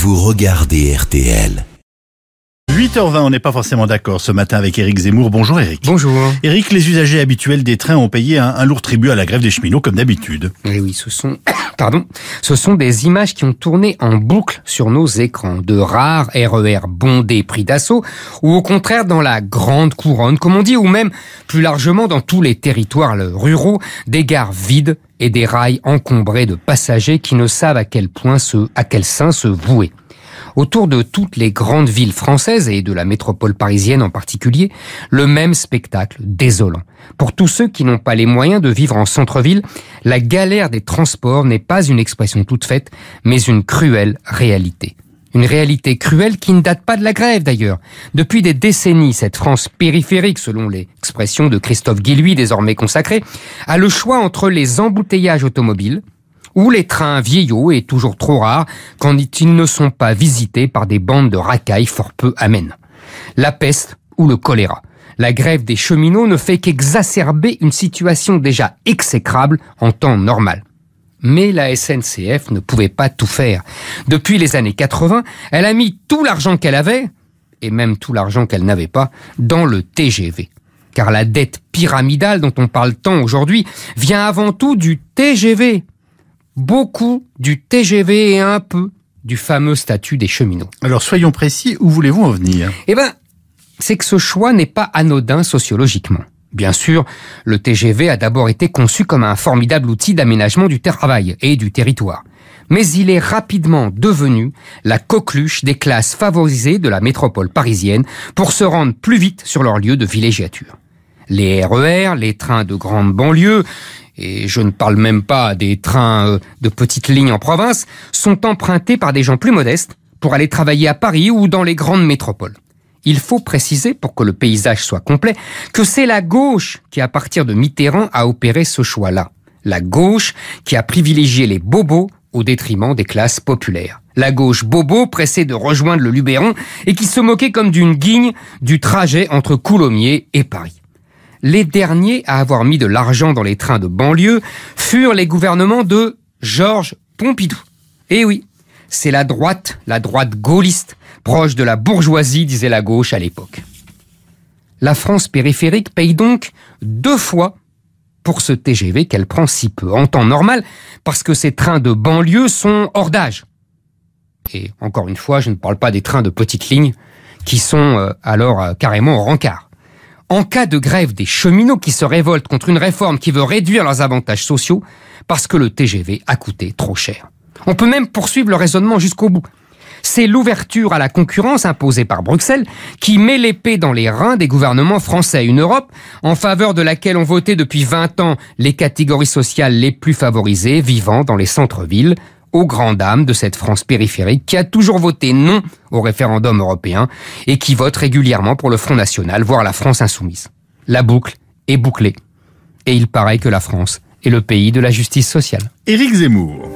vous regardez RTL. 8h20, on n'est pas forcément d'accord ce matin avec Éric Zemmour. Bonjour Éric. Bonjour. Éric, les usagers habituels des trains ont payé un lourd tribut à la grève des cheminots comme d'habitude. Et oui, ce sont des images qui ont tourné en boucle sur nos écrans. De rares RER bondés pris d'assaut, ou au contraire dans la grande couronne, comme on dit, ou même plus largement dans tous les territoires ruraux, des gares vides et des rails encombrés de passagers qui ne savent à quel sein se vouer. Autour de toutes les grandes villes françaises et de la métropole parisienne en particulier, le même spectacle désolant. Pour tous ceux qui n'ont pas les moyens de vivre en centre-ville, la galère des transports n'est pas une expression toute faite, mais une cruelle réalité. Une réalité cruelle qui ne date pas de la grève d'ailleurs. Depuis des décennies, cette France périphérique, selon l'expression de Christophe Guilluy désormais consacrée, a le choix entre les embouteillages automobiles, ou les trains vieillots et toujours trop rares quand ils ne sont pas visités par des bandes de racailles fort peu amènes. La peste ou le choléra. La grève des cheminots ne fait qu'exacerber une situation déjà exécrable en temps normal. Mais la SNCF ne pouvait pas tout faire. Depuis les années 80, elle a mis tout l'argent qu'elle avait, et même tout l'argent qu'elle n'avait pas, dans le TGV. Car la dette pyramidale dont on parle tant aujourd'hui vient avant tout du TGV. Beaucoup du TGV et un peu du fameux statut des cheminots. Alors soyons précis, où voulez-vous en venir ? C'est que ce choix n'est pas anodin sociologiquement. Bien sûr, le TGV a d'abord été conçu comme un formidable outil d'aménagement du travail et du territoire. Mais il est rapidement devenu la coqueluche des classes favorisées de la métropole parisienne pour se rendre plus vite sur leur lieu de villégiature. Les RER, les trains de grande banlieue, et je ne parle même pas des trains de petites lignes en province, sont empruntés par des gens plus modestes pour aller travailler à Paris ou dans les grandes métropoles. Il faut préciser, pour que le paysage soit complet, que c'est la gauche qui, à partir de Mitterrand, a opéré ce choix-là. La gauche qui a privilégié les bobos au détriment des classes populaires. La gauche bobo pressée de rejoindre le Luberon et qui se moquait comme d'une guigne du trajet entre Coulommiers et Paris. Les derniers à avoir mis de l'argent dans les trains de banlieue furent les gouvernements de Georges Pompidou. Et oui, c'est la droite gaulliste, proche de la bourgeoisie, disait la gauche à l'époque. La France périphérique paye donc 2 fois pour ce TGV qu'elle prend si peu, en temps normal, parce que ces trains de banlieue sont hors d'âge. Et encore une fois, je ne parle pas des trains de petites lignes, qui sont alors carrément au rencard. En cas de grève des cheminots qui se révoltent contre une réforme qui veut réduire leurs avantages sociaux parce que le TGV a coûté trop cher. On peut même poursuivre le raisonnement jusqu'au bout. C'est l'ouverture à la concurrence imposée par Bruxelles qui met l'épée dans les reins des gouvernements français. Une Europe en faveur de laquelle ont voté depuis 20 ans les catégories sociales les plus favorisées vivant dans les centres-villes, aux grandes dames de cette France périphérique qui a toujours voté non au référendum européen et qui vote régulièrement pour le Front National, voire la France Insoumise. La boucle est bouclée. Et il paraît que la France est le pays de la justice sociale. Éric Zemmour.